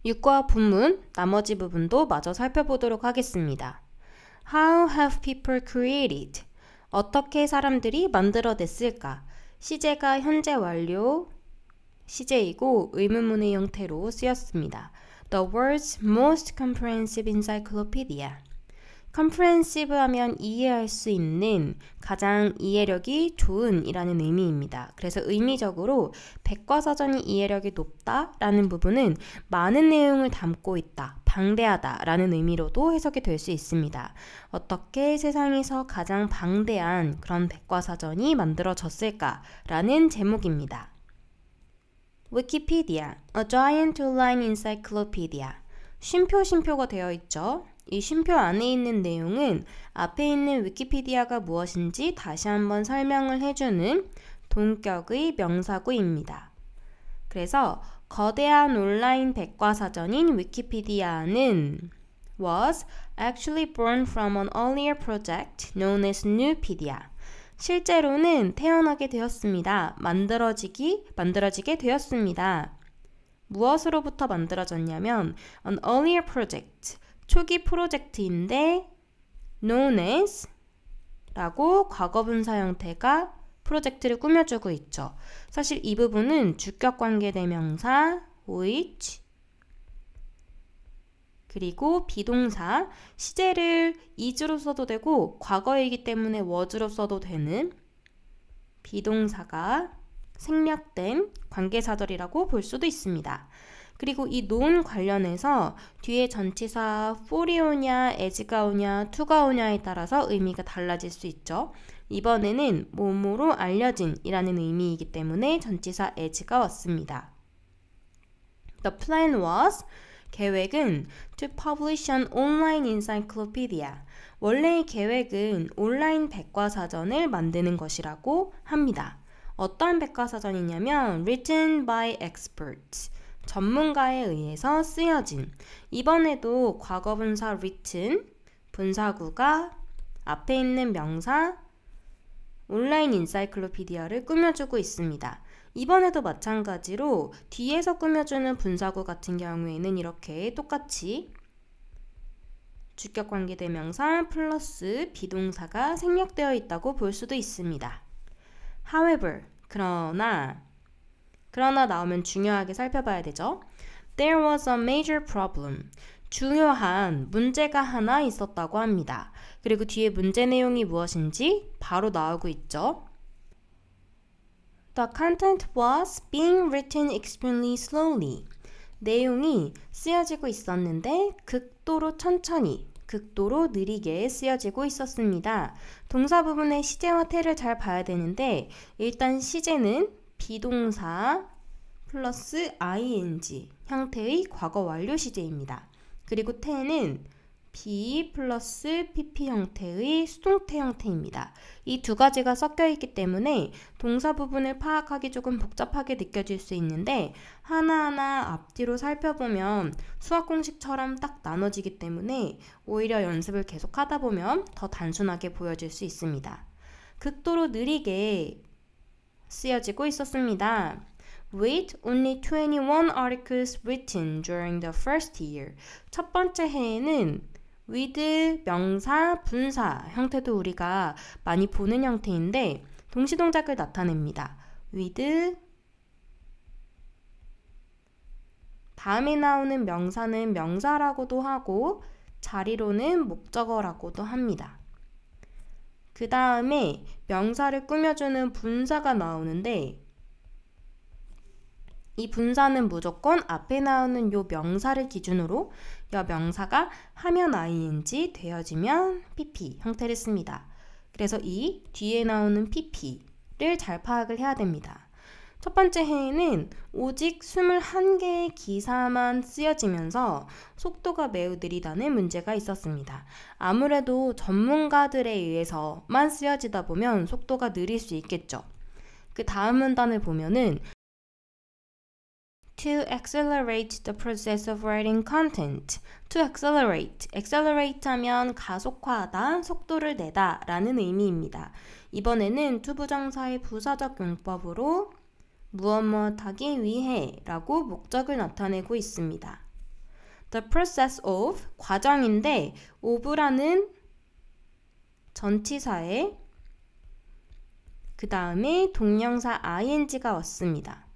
육과 본문 나머지 부분도 마저 살펴보도록 하겠습니다. How have people created? 어떻게 사람들이 만들어냈을까? 시제가 현재 완료 시제이고 의문문의 형태로 쓰였습니다. The world's most comprehensive encyclopedia. comprehensive 하면 이해할 수 있는, 가장 이해력이 좋은 이라는 의미입니다. 그래서 의미적으로 백과사전이 이해력이 높다 라는 부분은 많은 내용을 담고 있다, 방대하다 라는 의미로도 해석이 될 수 있습니다. 어떻게 세상에서 가장 방대한 그런 백과사전이 만들어졌을까 라는 제목입니다. Wikipedia, a giant online encyclopedia. 쉼표가 되어 있죠. 이 쉼표 안에 있는 내용은 앞에 있는 위키피디아가 무엇인지 다시 한번 설명을 해주는 동격의 명사구입니다. 그래서 거대한 온라인 백과사전인 위키피디아는 was actually born from an earlier project known as Nupedia. 실제로는 태어나게 되었습니다. 만들어지게 되었습니다. 무엇으로부터 만들어졌냐면 an earlier project, 초기 프로젝트인데 known as 라고 과거분사 형태가 프로젝트를 꾸며주고 있죠. 사실 이 부분은 주격관계대명사 which 그리고 비동사, 시제를 is로 써도 되고 과거이기 때문에 was로 써도 되는 비동사가 생략된 관계사절이라고 볼 수도 있습니다. 그리고 이 known 관련해서 뒤에 전치사 for이 오냐, as가 오냐, to가 오냐에 따라서 의미가 달라질 수 있죠. 이번에는 뭐뭐로 알려진 이라는 의미이기 때문에 전치사 as가 왔습니다. The plan was, 계획은 to publish an online encyclopedia. 원래의 계획은 온라인 백과사전을 만드는 것이라고 합니다. 어떠한 백과사전이냐면 written by experts, 전문가에 의해서 쓰여진. 이번에도 과거분사 written, 분사구가 앞에 있는 명사 온라인 인사이클로피디아를 꾸며주고 있습니다. 이번에도 마찬가지로 뒤에서 꾸며주는 분사구 같은 경우에는 이렇게 똑같이 주격관계대명사 플러스 비동사가 생략되어 있다고 볼 수도 있습니다. However, 그러나 나오면 중요하게 살펴봐야 되죠. There was a major problem. 중요한 문제가 하나 있었다고 합니다. 그리고 뒤에 문제 내용이 무엇인지 바로 나오고 있죠. The content was being written extremely slowly. 내용이 쓰여지고 있었는데 극도로 천천히, 극도로 느리게 쓰여지고 있었습니다. 동사 부분의 시제와 태를 잘 봐야 되는데 일단 시제는 비동사 플러스 ing 형태의 과거 완료 시제입니다. 그리고 태는 be 플러스 pp 형태의 수동태 형태입니다. 이 두 가지가 섞여 있기 때문에 동사 부분을 파악하기 조금 복잡하게 느껴질 수 있는데 하나하나 앞뒤로 살펴보면 수학 공식처럼 딱 나눠지기 때문에 오히려 연습을 계속 하다 보면 더 단순하게 보여질 수 있습니다. 극도로 느리게 쓰여지고 있었습니다. With only 21 articles written during the first year. 첫 번째 해에는 with 명사, 분사 형태도 우리가 많이 보는 형태인데 동시동작을 나타냅니다. with 다음에 나오는 명사는 명사라고도 하고 자리로는 목적어라고도 합니다. 그 다음에 명사를 꾸며주는 분사가 나오는데 이 분사는 무조건 앞에 나오는 요 명사를 기준으로 요 명사가 하면 ing, 되어지면 pp 형태를 씁니다. 그래서 이 뒤에 나오는 pp를 잘 파악을 해야 됩니다. 첫 번째 해에는 오직 21개의 기사만 쓰여지면서 속도가 매우 느리다는 문제가 있었습니다. 아무래도 전문가들에 의해서만 쓰여지다 보면 속도가 느릴 수 있겠죠. 그 다음 문단을 보면은 To accelerate the process of writing content. To accelerate. accelerate 하면 가속화하다, 속도를 내다 라는 의미입니다. 이번에는 to 부정사의 부사적 용법으로 무엇 하기 위해 라고 목적을 나타내고 있습니다. The process of 과정인데 of라는 전치사에 그 다음에 동명사 ing가 왔습니다.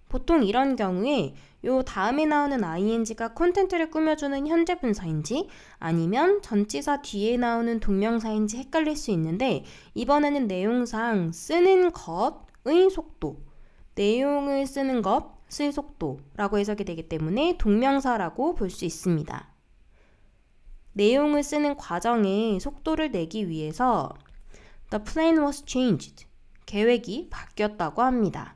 보통 이런 경우에 요 다음에 나오는 ing가 콘텐츠를 꾸며주는 현재 분사인지 아니면 전치사 뒤에 나오는 동명사인지 헷갈릴 수 있는데 이번에는 내용상 쓰는 것의 속도, 내용을 쓰는 것의 속도라고 해석이 되기 때문에 동명사라고 볼 수 있습니다. 내용을 쓰는 과정의 속도를 내기 위해서 The plan was changed. 계획이 바뀌었다고 합니다.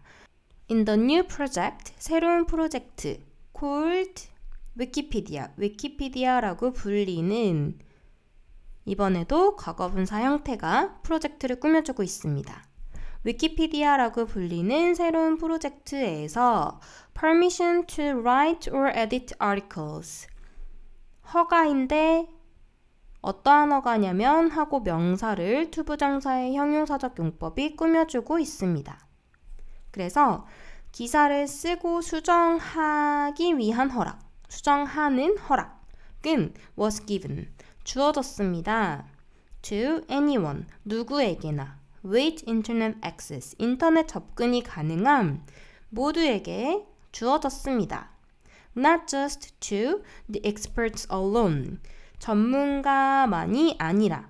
In the new project, 새로운 프로젝트 called Wikipedia, 위키피디아라고 불리는 이번에도 과거분사 형태가 프로젝트를 꾸며주고 있습니다. 위키피디아라고 불리는 새로운 프로젝트에서 Permission to write or edit articles 허가인데 어떠한 허가냐면 하고 명사를 투부정사의 형용사적 용법이 꾸며주고 있습니다. 그래서 기사를 쓰고 수정하기 위한 허락, 수정하는 허락은 was given, 주어졌습니다. To anyone, 누구에게나 with internet access, 인터넷 접근이 가능한 모두에게 주어졌습니다. Not just to the experts alone, 전문가만이 아니라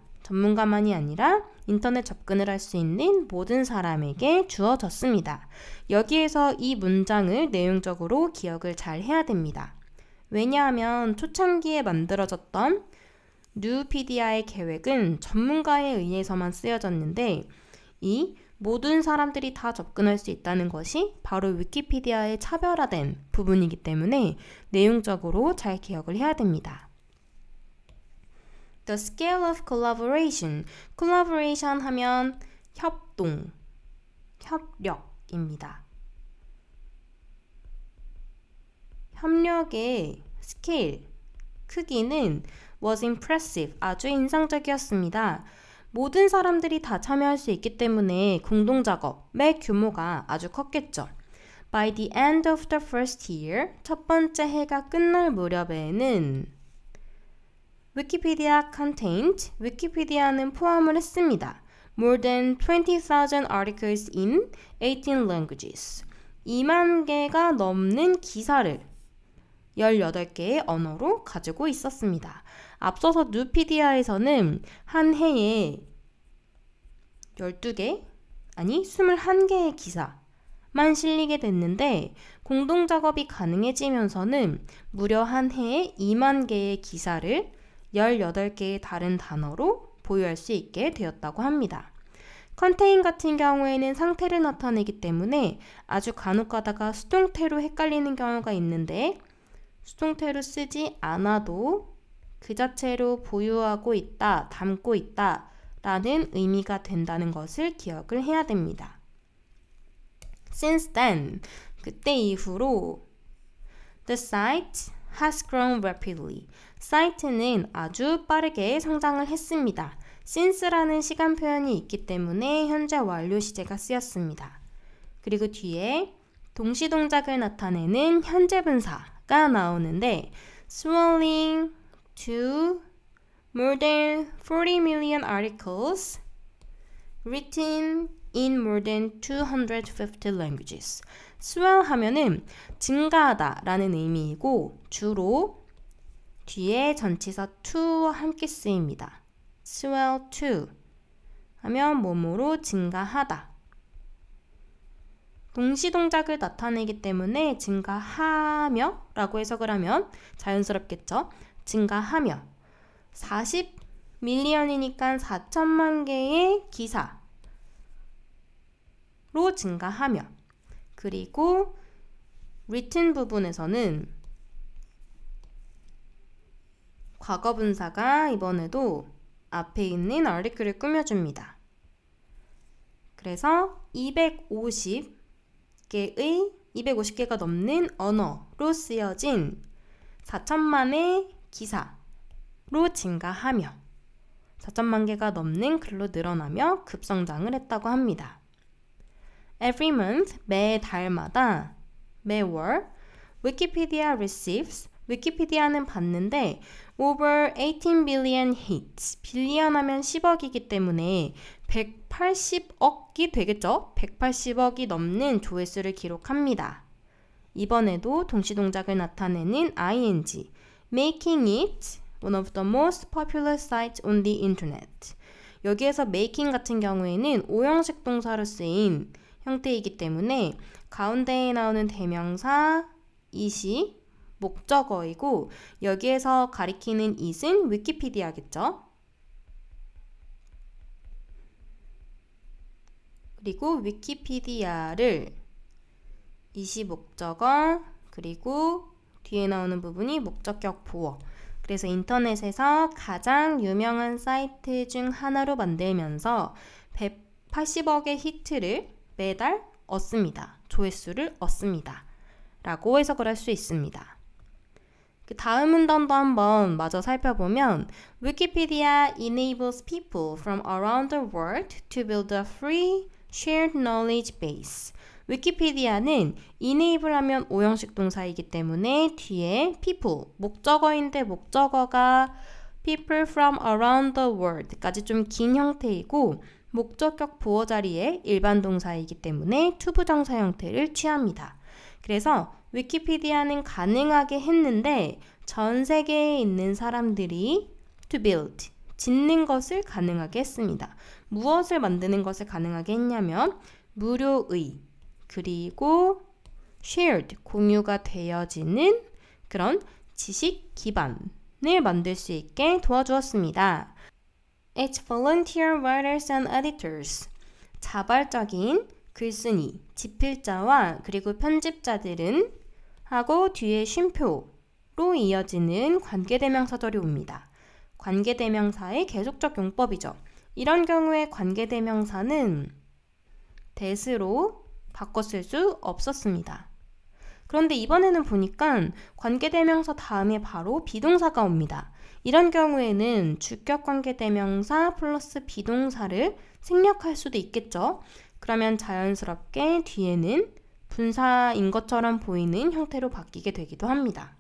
인터넷 접근을 할 수 있는 모든 사람에게 주어졌습니다. 여기에서 이 문장을 내용적으로 기억을 잘 해야 됩니다. 왜냐하면 초창기에 만들어졌던 뉴피디아의 계획은 전문가에 의해서만 쓰여졌는데 이 모든 사람들이 다 접근할 수 있다는 것이 바로 위키피디아의 차별화된 부분이기 때문에 내용적으로 잘 기억을 해야 됩니다. The scale of collaboration. collaboration 하면 협동, 협력입니다. 협력의 스케일, 크기는 was impressive, 아주 인상적이었습니다. 모든 사람들이 다 참여할 수 있기 때문에 공동작업의 규모가 아주 컸겠죠. By the end of the first year, 첫 번째 해가 끝날 무렵에는 Wikipedia contained, 위키피디아는 포함을 했습니다. More than 20,000 articles in 18 languages. 2만 개가 넘는 기사를 18개의 언어로 가지고 있었습니다. 앞서서 뉴피디아에서는 한 해에 12개, 아니 21개의 기사만 실리게 됐는데 공동작업이 가능해지면서는 무려 한 해에 2만 개의 기사를 18개의 다른 단어로 보유할 수 있게 되었다고 합니다. contain 같은 경우에는 상태를 나타내기 때문에 아주 간혹 가다가 수동태로 헷갈리는 경우가 있는데 수동태로 쓰지 않아도 그 자체로 보유하고 있다, 담고 있다 라는 의미가 된다는 것을 기억을 해야 됩니다. Since then, 그때 이후로 the site has grown rapidly. 사이트는 아주 빠르게 성장을 했습니다. since라는 시간 표현이 있기 때문에 현재 완료 시제가 쓰였습니다. 그리고 뒤에 동시동작을 나타내는 현재 분사가 나오는데 swelling to more than 40 million articles written in more than 250 languages. swell 하면은 증가하다 라는 의미이고 주로 뒤에 전치사 to와 함께 쓰입니다. swell to 하면 몸으로 증가하다. 동시동작을 나타내기 때문에 증가하며 라고 해석을 하면 자연스럽겠죠. 증가하며 40 밀리언이니까 4천만 개의 기사로 증가하며 그리고 written 부분에서는 과거분사가 이번에도 앞에 있는 article을 꾸며줍니다. 그래서 250개가 넘는 언어로 쓰여진 4천만의 기사로 증가하며 4천만 개가 넘는 글로 늘어나며 급성장을 했다고 합니다. Every month, 매달마다, 매월 Wikipedia receives, 위키피디아는 받는데 over 18 billion hits, 빌리언 하면 10억이기 때문에 180억이 되겠죠? 180억이 넘는 조회수를 기록합니다. 이번에도 동시동작을 나타내는 ing, making it one of the most popular sites on the internet. 여기에서 making 같은 경우에는 오형식 동사로 쓰인 형태이기 때문에 가운데에 나오는 대명사 it이 목적어이고 여기에서 가리키는 it은 위키피디아겠죠. 그리고 위키피디아를 it이 목적어 그리고 뒤에 나오는 부분이 목적격 보어. 그래서 인터넷에서 가장 유명한 사이트 중 하나로 만들면서 180억의 히트를 매달 얻습니다. 조회수를 얻습니다. 라고 해석을 할 수 있습니다. 그 다음 문단도 한번 마저 살펴보면 Wikipedia enables people from around the world to build a free shared knowledge base. 위키피디아는 enable 하면 오형식 동사이기 때문에 뒤에 people, 목적어인데 목적어가 people from around the world 까지 좀 긴 형태이고 목적격 보어 자리에 일반 동사이기 때문에 투부정사 형태를 취합니다. 그래서 위키피디아는 가능하게 했는데 전 세계에 있는 사람들이 to build, 짓는 것을 가능하게 했습니다. 무엇을 만드는 것을 가능하게 했냐면 무료의 그리고 shared, 공유가 되어지는 그런 지식 기반을 만들 수 있게 도와주었습니다. Its volunteer writers and editors, 자발적인 글쓴이, 집필자와 그리고 편집자들은 하고 뒤에 쉼표로 이어지는 관계대명사절이 옵니다. 관계대명사의 계속적 용법이죠. 이런 경우에 관계대명사는 that으로 바꿔 쓸 수 없었습니다. 그런데 이번에는 보니까 관계대명사 다음에 바로 비동사가 옵니다. 이런 경우에는 주격 관계대명사 플러스 비동사를 생략할 수도 있겠죠. 그러면 자연스럽게 뒤에는 분사인 것처럼 보이는 형태로 바뀌게 되기도 합니다.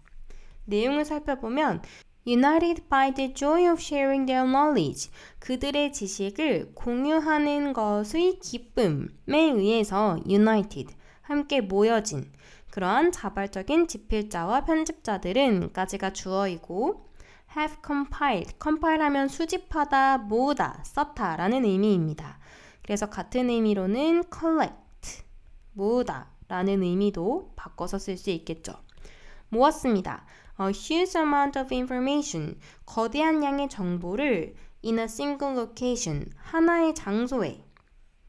내용을 살펴보면 United by the joy of sharing their knowledge. 그들의 지식을 공유하는 것의 기쁨에 의해서 united, 함께 모여진 그러한 자발적인 집필자와 편집자들은 까지가 주어이고 have compiled, compile 하면 수집하다, 모으다, 썼다 라는 의미입니다. 그래서 같은 의미로는 collect, 모으다 라는 의미도 바꿔서 쓸 수 있겠죠. 모았습니다. A huge amount of information, 거대한 양의 정보를 in a single location, 하나의 장소에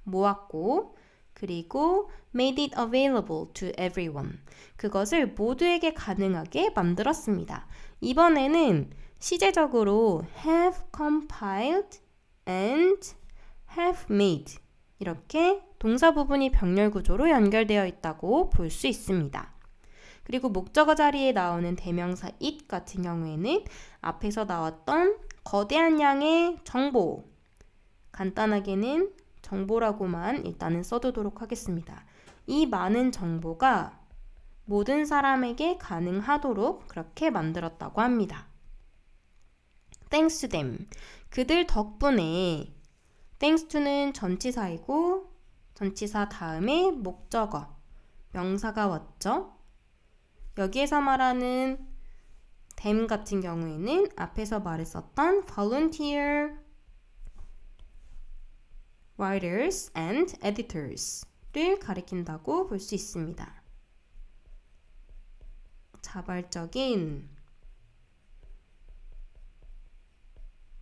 모았고 그리고 made it available to everyone, 그것을 모두에게 가능하게 만들었습니다. 이번에는 시제적으로 have compiled and have made 이렇게 동사 부분이 병렬 구조로 연결되어 있다고 볼 수 있습니다. 그리고 목적어 자리에 나오는 대명사 it 같은 경우에는 앞에서 나왔던 거대한 양의 정보, 간단하게는 정보라고만 일단은 써두도록 하겠습니다. 이 많은 정보가 모든 사람에게 가능하도록 그렇게 만들었다고 합니다. Thanks to them, 그들 덕분에 Thanks to는 전치사이고 전치사 다음에 목적어, 명사가 왔죠. 여기에서 말하는 them 같은 경우에는 앞에서 말했었던 volunteer writers and editors를 가리킨다고 볼 수 있습니다. 자발적인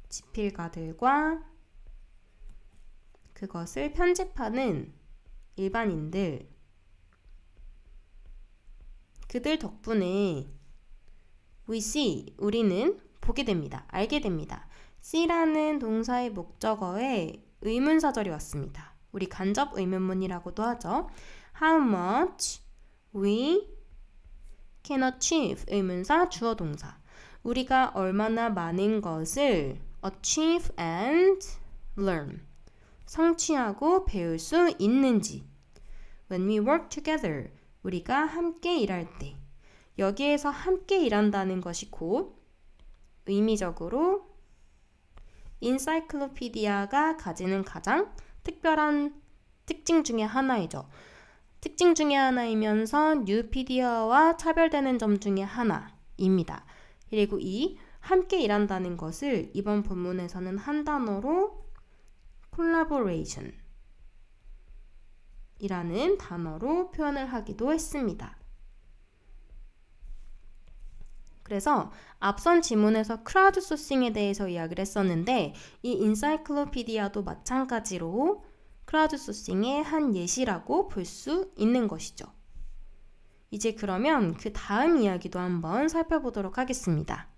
집필가들과 그것을 편집하는 일반인들, 그들 덕분에 we see, 우리는 보게 됩니다. 알게 됩니다. see라는 동사의 목적어에 의문사절이 왔습니다. 우리 간접 의문문이라고도 하죠. How much we can achieve, 의문사 주어 동사. 우리가 얼마나 많은 것을 achieve and learn, 성취하고 배울 수 있는지. When we work together, 우리가 함께 일할 때. 여기에서 함께 일한다는 것이 곧 의미적으로 인사이클로피디아가 가지는 가장 특별한 특징 중에 하나이죠. 특징 중에 하나이면서 뉴피디아와 차별되는 점 중에 하나입니다. 그리고 이 함께 일한다는 것을 이번 본문에서는 한 단어로 collaboration 이라는 단어로 표현을 하기도 했습니다. 그래서 앞선 지문에서 크라우드 소싱에 대해서 이야기를 했었는데 이 인사이클로피디아도 마찬가지로 크라우드 소싱의 한 예시라고 볼 수 있는 것이죠. 이제 그러면 그 다음 이야기도 한번 살펴보도록 하겠습니다.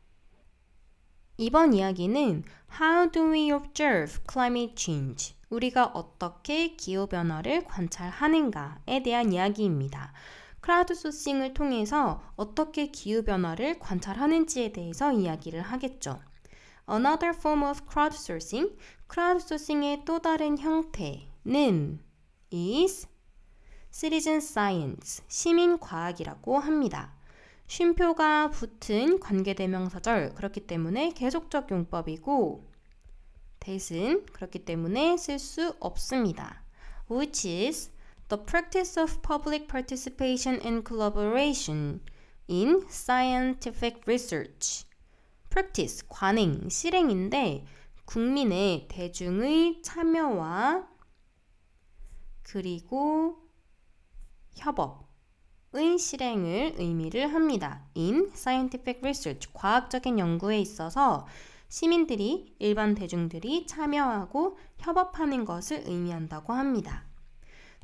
이번 이야기는 How do we observe climate change? 우리가 어떻게 기후변화를 관찰하는가에 대한 이야기입니다. 크라우드 소싱을 통해서 어떻게 기후변화를 관찰하는지에 대해서 이야기를 하겠죠. Another form of crowdsourcing, 크라우드소싱의 또 다른 형태는 is citizen science, 시민과학이라고 합니다. 쉼표가 붙은 관계대명사절, 그렇기 때문에 계속적 용법이고 that은 그렇기 때문에 쓸 수 없습니다. Which is the practice of public participation and collaboration in scientific research. practice, 관행, 실행인데 국민의 대중의 참여와 그리고 협업의 실행을 의미를 합니다. in scientific research, 과학적인 연구에 있어서 시민들이, 일반 대중들이 참여하고 협업하는 것을 의미한다고 합니다.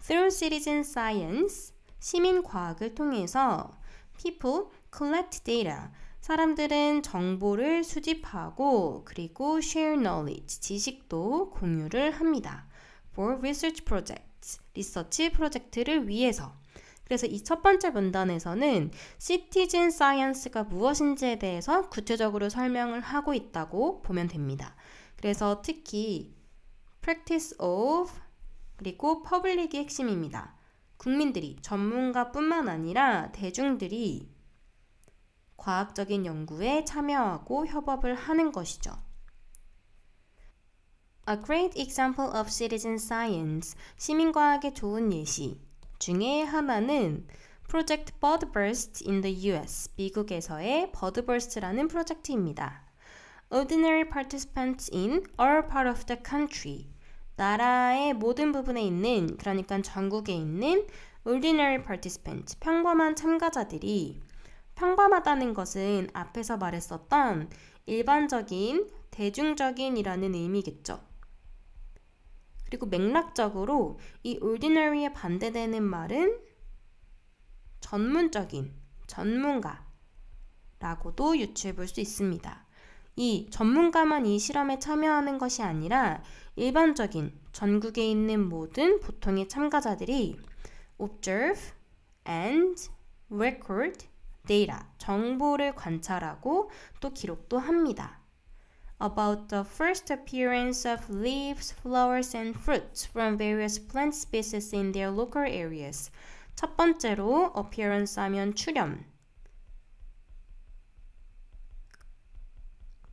Through citizen science, 시민과학을 통해서 people collect data, 사람들은 정보를 수집하고 그리고 share knowledge, 지식도 공유를 합니다. For research projects, 리서치 프로젝트를 위해서. 그래서 이 첫 번째 문단에서는 citizen science가 무엇인지에 대해서 구체적으로 설명을 하고 있다고 보면 됩니다. 그래서 특히 practice of 그리고 public이 핵심입니다. 국민들이, 전문가뿐만 아니라 대중들이 과학적인 연구에 참여하고 협업을 하는 것이죠. A great example of citizen science, 시민과학의 좋은 예시 중에 하나는 Project Birdburst in the US, 미국에서의 Birdburst라는 프로젝트입니다. Ordinary participants in all part of the country, 나라의 모든 부분에 있는, 그러니까 전국에 있는 ordinary participants, 평범한 참가자들이, 평범하다는 것은 앞에서 말했었던 일반적인, 대중적인이라는 의미겠죠. 그리고 맥락적으로 이 ordinary에 반대되는 말은 전문적인, 전문가라고도 유추해 볼 수 있습니다. 이 전문가만 이 실험에 참여하는 것이 아니라 일반적인, 전국에 있는 모든 보통의 참가자들이 observe and record data, 정보를 관찰하고 또 기록도 합니다. About the first appearance of leaves, flowers, and fruits from various plant species in their local areas. 첫 번째로 appearance 하면 출현,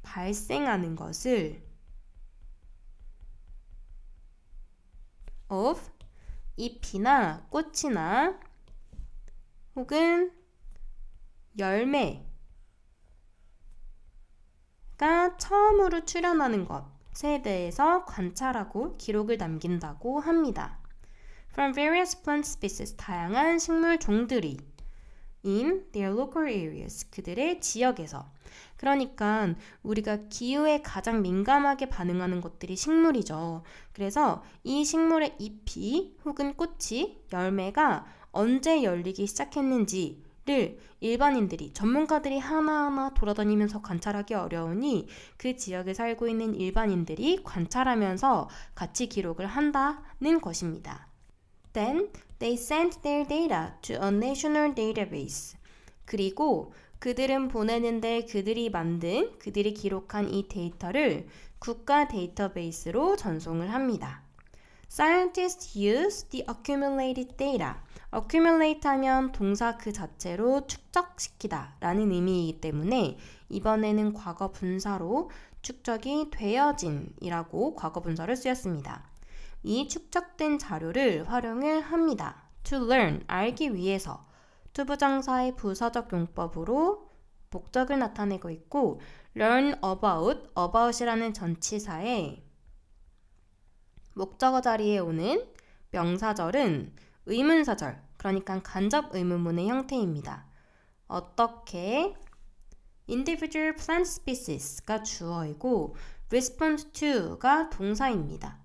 발생하는 것을 of 잎이나 꽃이나 혹은 열매가 처음으로 출현하는 것에 대해서 관찰하고 기록을 남긴다고 합니다. From various plant species, 다양한 식물 종들이 in their local areas, 그들의 지역에서. 그러니까 우리가 기후에 가장 민감하게 반응하는 것들이 식물이죠. 그래서 이 식물의 잎이 혹은 꽃이, 열매가 언제 열리기 시작했는지를 일반인들이, 전문가들이 하나하나 돌아다니면서 관찰하기 어려우니 그 지역에 살고 있는 일반인들이 관찰하면서 같이 기록을 한다는 것입니다. Then they sent their data to a national database. 그리고 그들은 보내는데 그들이 만든, 그들이 기록한 이 데이터를 국가 데이터베이스로 전송을 합니다. Scientists use the accumulated data. accumulate 하면 동사 그 자체로 축적시키다 라는 의미이기 때문에 이번에는 과거 분사로 축적이 되어진 이라고 과거 분사를 쓰였습니다. 이 축적된 자료를 활용을 합니다. to learn, 알기 위해서 투부정사의 부사적 용법으로 목적을 나타내고 있고 learn about이라는 전치사의 목적어 자리에 오는 명사절은 의문사절, 그러니까 간접 의문문의 형태입니다. 어떻게 individual plant species가 주어이고 respond to가 동사입니다.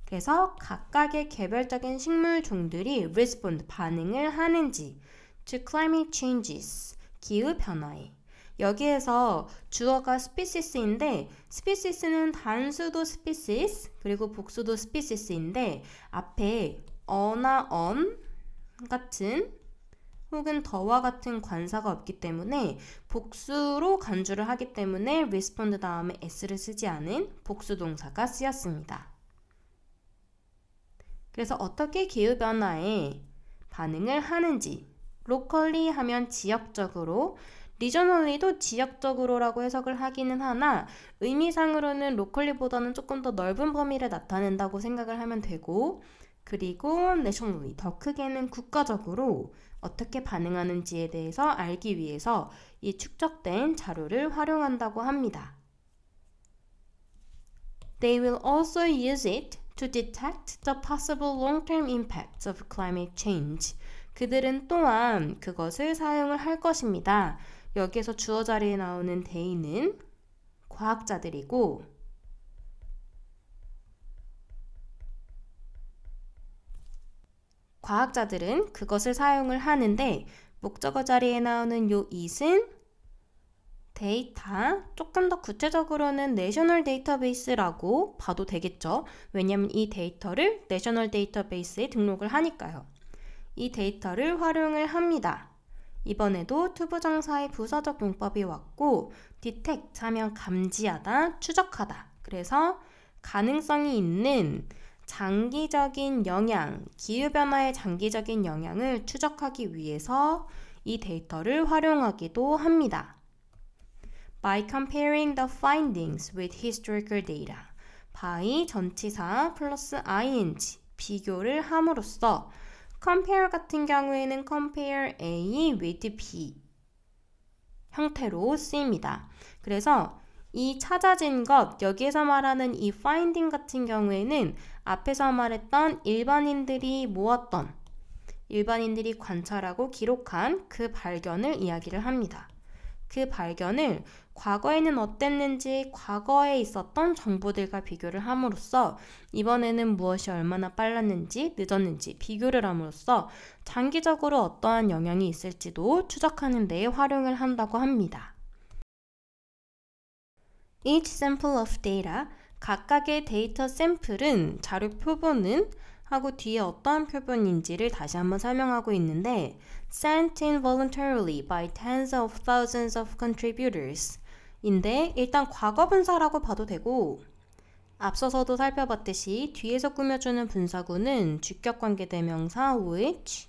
그래서 각각의 개별적인 식물 종들이 respond, 반응을 하는지 to climate changes, 기후 변화에 여기에서 주어가 species인데 species는 단수도 species 그리고 복수도 species인데 앞에 어나 on 같은 혹은 더와 같은 관사가 없기 때문에 복수로 간주를 하기 때문에 respond 다음에 s를 쓰지 않은 복수 동사가 쓰였습니다. 그래서 어떻게 기후변화에 반응을 하는지 locally 하면 지역적으로 regionally도 지역적으로라고 해석을 하기는 하나 의미상으로는 locally보다는 조금 더 넓은 범위를 나타낸다고 생각을 하면 되고 그리고 nationally 더 크게는 국가적으로 어떻게 반응하는지에 대해서 알기 위해서 이 축적된 자료를 활용한다고 합니다. They will also use it to detect the possible long-term impacts of climate change. 그들은 또한 그것을 사용을 할 것입니다. 여기에서 주어 자리에 나오는 they는 과학자들이고 과학자들은 그것을 사용을 하는데 목적어 자리에 나오는 요 it은 데이터, 조금 더 구체적으로는 내셔널 데이터베이스라고 봐도 되겠죠. 왜냐하면 이 데이터를 내셔널 데이터베이스에 등록을 하니까요. 이 데이터를 활용을 합니다. 이번에도 투부정사의 부사적 용법이 왔고 detect 하면 감지하다, 추적하다. 그래서 가능성이 있는 장기적인 영향, 기후변화의 장기적인 영향을 추적하기 위해서 이 데이터를 활용하기도 합니다. By comparing the findings with historical data. by 전치사 플러스 ing, 비교를 함으로써 compare 같은 경우에는 compare A with B 형태로 쓰입니다. 그래서 이 찾아진 것, 여기에서 말하는 이 finding 같은 경우에는 앞에서 말했던 일반인들이 모았던, 일반인들이 관찰하고 기록한 그 발견을 이야기를 합니다. 그 발견을 과거에는 어땠는지 과거에 있었던 정보들과 비교를 함으로써 이번에는 무엇이 얼마나 빨랐는지 늦었는지 비교를 함으로써 장기적으로 어떠한 영향이 있을지도 추적하는 데 활용을 한다고 합니다. Each sample of data, 각각의 데이터 샘플은 자료 표본은 하고 뒤에 어떠한 표본인지를 다시 한번 설명하고 있는데 sent in voluntarily by tens of thousands of contributors 인데 일단 과거 분사라고 봐도 되고 앞서서도 살펴봤듯이 뒤에서 꾸며주는 분사구는 주격관계대명사 which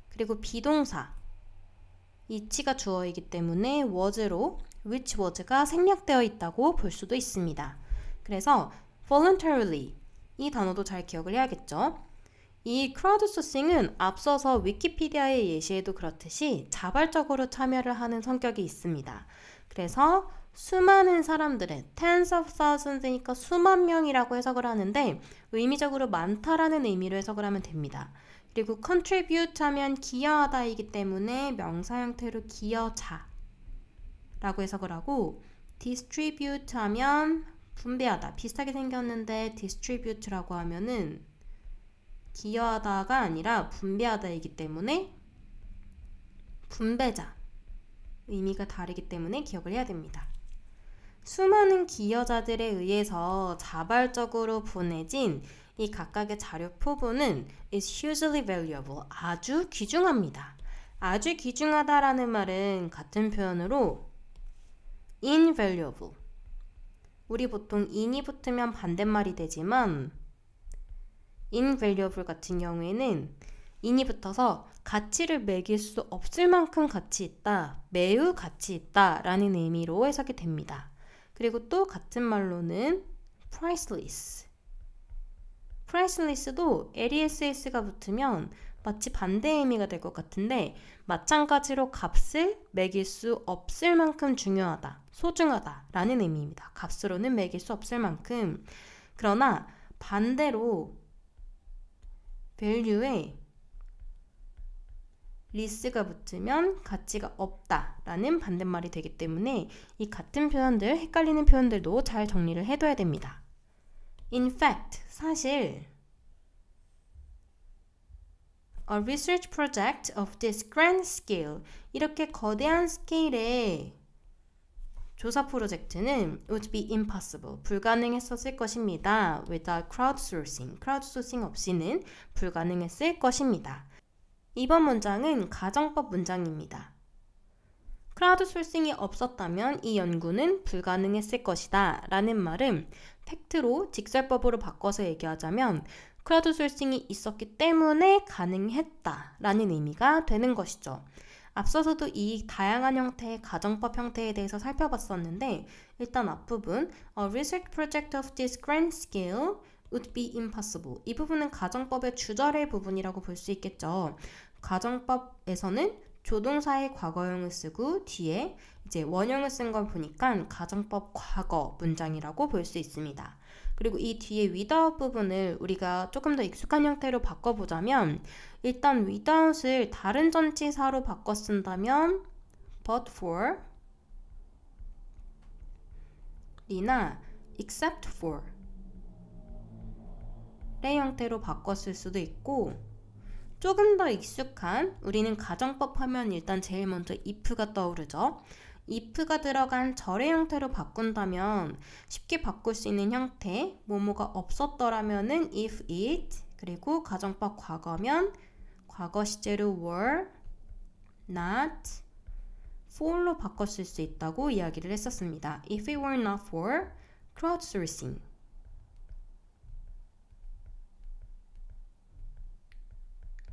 그리고 비동사 it가 주어이기 때문에 was로 which was가 생략되어 있다고 볼 수도 있습니다. 그래서 voluntarily 이 단어도 잘 기억을 해야겠죠. 이 크라우드소싱은 앞서서 위키피디아의 예시에도 그렇듯이 자발적으로 참여를 하는 성격이 있습니다. 그래서 수많은 사람들은 tens of thousands니까 수만 명이라고 해석을 하는데 의미적으로 많다라는 의미로 해석을 하면 됩니다. 그리고 contribute 하면 기여하다이기 때문에 명사 형태로 기여자 라고 해석을 하고 distribute 하면 분배하다, 비슷하게 생겼는데 distribute라고 하면은 기여하다가 아니라 분배하다이기 때문에 분배자 의미가 다르기 때문에 기억을 해야 됩니다. 수많은 기여자들에 의해서 자발적으로 보내진 이 각각의 자료 표본은 is hugely valuable, 아주 귀중합니다. 아주 귀중하다라는 말은 같은 표현으로 invaluable, 우리 보통 in이 붙으면 반대말이 되지만 invaluable 같은 경우에는 in이 붙어서 가치를 매길 수 없을 만큼 가치 있다, 매우 가치 있다 라는 의미로 해석이 됩니다. 그리고 또 같은 말로는 priceless. priceless도 less가 붙으면 마치 반대의 의미가 될 것 같은데 마찬가지로 값을 매길 수 없을 만큼 중요하다, 소중하다 라는 의미입니다. 값으로는 매길 수 없을 만큼. 그러나 반대로 value에 less가 붙으면 가치가 없다 라는 반대말이 되기 때문에 이 같은 표현들, 헷갈리는 표현들도 잘 정리를 해둬야 됩니다. In fact, 사실 A research project of this grand scale, 이렇게 거대한 스케일의 조사 프로젝트는 would be impossible, 불가능했었을 것입니다. without crowdsourcing, 크라우드소싱 없이는 불가능했을 것입니다. 이번 문장은 가정법 문장입니다. 크라우드소싱이 없었다면 이 연구는 불가능했을 것이다 라는 말은 팩트로 직설법으로 바꿔서 얘기하자면 크라우드소싱이 있었기 때문에 가능했다 라는 의미가 되는 것이죠. 앞서서도 이 다양한 형태의 가정법 형태에 대해서 살펴봤었는데 일단 앞부분 A research project of this grand scale would be impossible, 이 부분은 가정법의 주절의 부분이라고 볼 수 있겠죠. 가정법에서는 조동사의 과거형을 쓰고 뒤에 이제 원형을 쓴 걸 보니까 가정법 과거 문장이라고 볼 수 있습니다. 그리고 이 뒤에 without 부분을 우리가 조금 더 익숙한 형태로 바꿔보자면 일단 without을 다른 전치사로 바꿔 쓴다면 but for 이나 except for 의 형태로 바꿔 쓸 수도 있고 조금 더 익숙한 우리는 가정법 하면 일단 제일 먼저 if가 떠오르죠. if가 들어간 절의 형태로 바꾼다면 쉽게 바꿀 수 있는 형태 뭐뭐가 없었더라면은 if it, 그리고 가정법 과거면 과거 시제로 were, not, for로 바꿨을 수 있다고 이야기를 했었습니다. If it were not for crowdsourcing,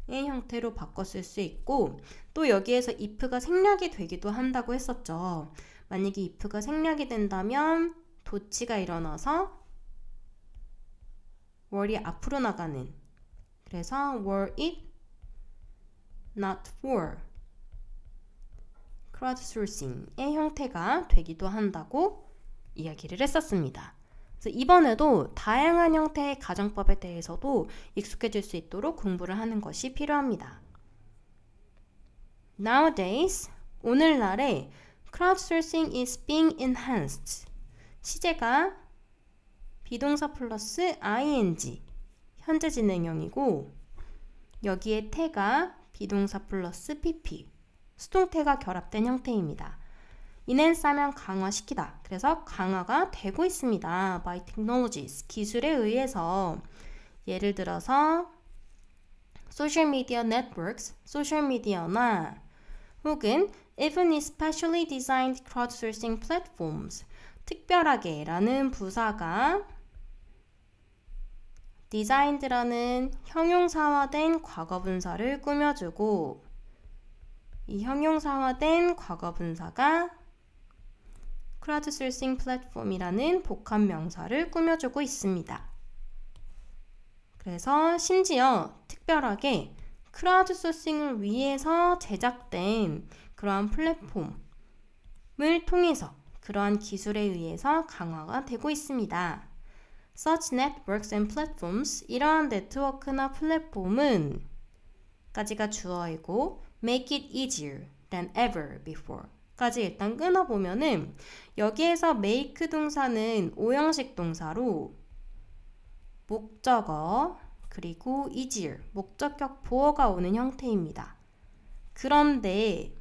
의 형태로 바꿨을 수 있고 또 여기에서 if가 생략이 되기도 한다고 했었죠. 만약에 if가 생략이 된다면 도치가 일어나서 were이 앞으로 나가는, 그래서 were it not for crowdsourcing의 형태가 되기도 한다고 이야기를 했었습니다. 그래서 이번에도 다양한 형태의 가정법에 대해서도 익숙해질 수 있도록 공부를 하는 것이 필요합니다. Nowadays, 오늘날에 crowdsourcing is being enhanced. 시제가 비동사 플러스 ing, 현재 진행형이고 여기에 태가 비동사 플러스 pp, 수동태가 결합된 형태입니다. enhance하면 강화시키다. 그래서 강화가 되고 있습니다. by technologies, 기술에 의해서. 예를 들어서 social media networks, 소셜미디어나 혹은 even specially designed crowdsourcing platforms, 특별하게 라는 부사가 designed라는 형용사화된 과거분사를 꾸며주고 이 형용사화된 과거분사가 crowdsourcing 플랫폼이라는 복합명사를 꾸며주고 있습니다. 그래서 심지어 특별하게 크라우드소싱을 위해서 제작된 그러한 플랫폼을 통해서 그러한 기술에 의해서 강화가 되고 있습니다. Such networks and platforms, 이러한 네트워크나 플랫폼은 까지가 주어이고 make it easier than ever before 까지 일단 끊어보면은 여기에서 make 동사는 오형식 동사로 목적어 그리고 easier, 목적격 보어가 오는 형태입니다. 그런데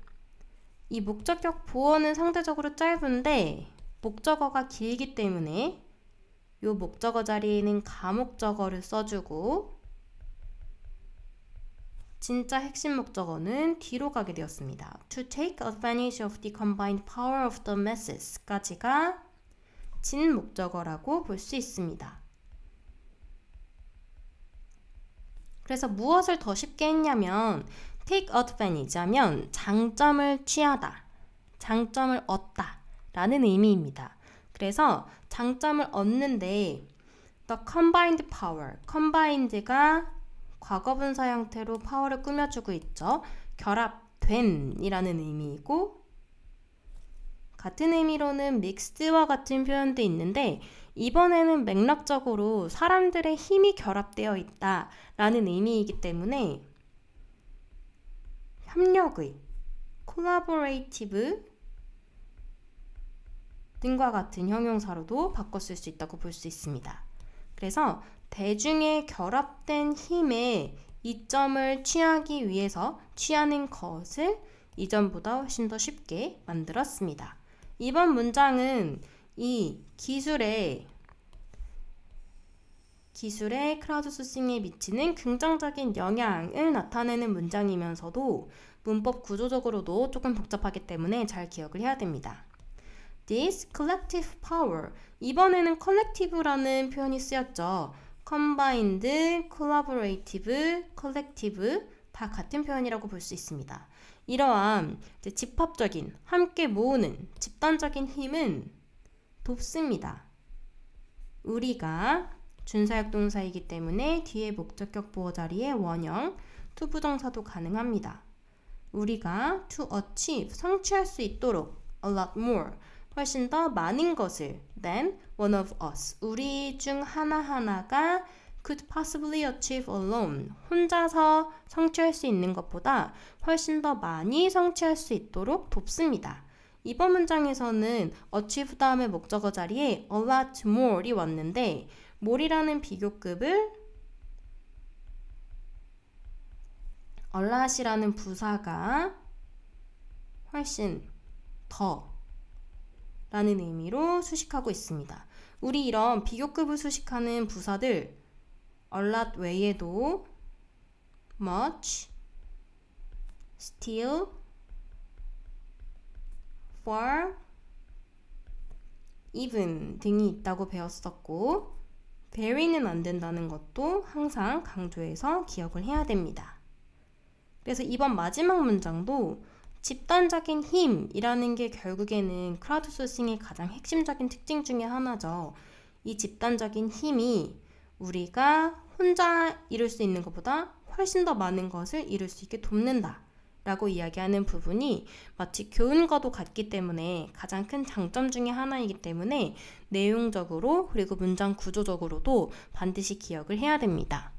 이 목적격 보어는 상대적으로 짧은데 목적어가 길기 때문에 이 목적어 자리에는 가목적어를 써주고 진짜 핵심 목적어는 뒤로 가게 되었습니다. To take advantage of the combined power of the masses 까지가 진 목적어라고 볼 수 있습니다. 그래서 무엇을 더 쉽게 했냐면 take advantage 하면 장점을 취하다, 장점을 얻다 라는 의미입니다. 그래서 장점을 얻는데 the combined power, combined가 과거분사 형태로 power를 꾸며주고 있죠. 결합된 이라는 의미이고 같은 의미로는 mixed와 같은 표현도 있는데 이번에는 맥락적으로 사람들의 힘이 결합되어 있다 라는 의미이기 때문에 협력의, collaborative 등과 같은 형용사로도 바꿔 쓸 수 있다고 볼 수 있습니다. 그래서 대중의 결합된 힘에 이점을 취하기 위해서 취하는 것을 이전보다 훨씬 더 쉽게 만들었습니다. 이번 문장은 이 기술의 크라우드소싱에 미치는 긍정적인 영향을 나타내는 문장이면서도 문법 구조적으로도 조금 복잡하기 때문에 잘 기억을 해야 됩니다. This collective power, 이번에는 collective라는 표현이 쓰였죠. combined, collaborative, collective 다 같은 표현이라고 볼 수 있습니다. 이러한 집합적인, 함께 모으는 집단적인 힘은 돕습니다. 우리가 준사역 동사이기 때문에 뒤에 목적격 보호 자리에 원형, to 부정사도 가능합니다. 우리가 to achieve, 성취할 수 있도록 a lot more, 훨씬 더 많은 것을 than one of us, 우리 중 하나하나가 could possibly achieve alone, 혼자서 성취할 수 있는 것보다 훨씬 더 많이 성취할 수 있도록 돕습니다. 이번 문장에서는 achieve 다음에 목적어 자리에 a lot more이 왔는데 more이라는 비교급을 a lot이라는 부사가 훨씬 더 라는 의미로 수식하고 있습니다. 우리 이런 비교급을 수식하는 부사들 a lot 외에도 much, still, far, even 등이 있다고 배웠었고 very는 안 된다는 것도 항상 강조해서 기억을 해야 됩니다. 그래서 이번 마지막 문장도 집단적인 힘이라는 게 결국에는 크라우드소싱의 가장 핵심적인 특징 중에 하나죠. 이 집단적인 힘이 우리가 혼자 이룰 수 있는 것보다 훨씬 더 많은 것을 이룰 수 있게 돕는다 라고 이야기하는 부분이 마치 교훈과도 같기 때문에 가장 큰 장점 중에 하나이기 때문에 내용적으로 그리고 문장 구조적으로도 반드시 기억을 해야 됩니다.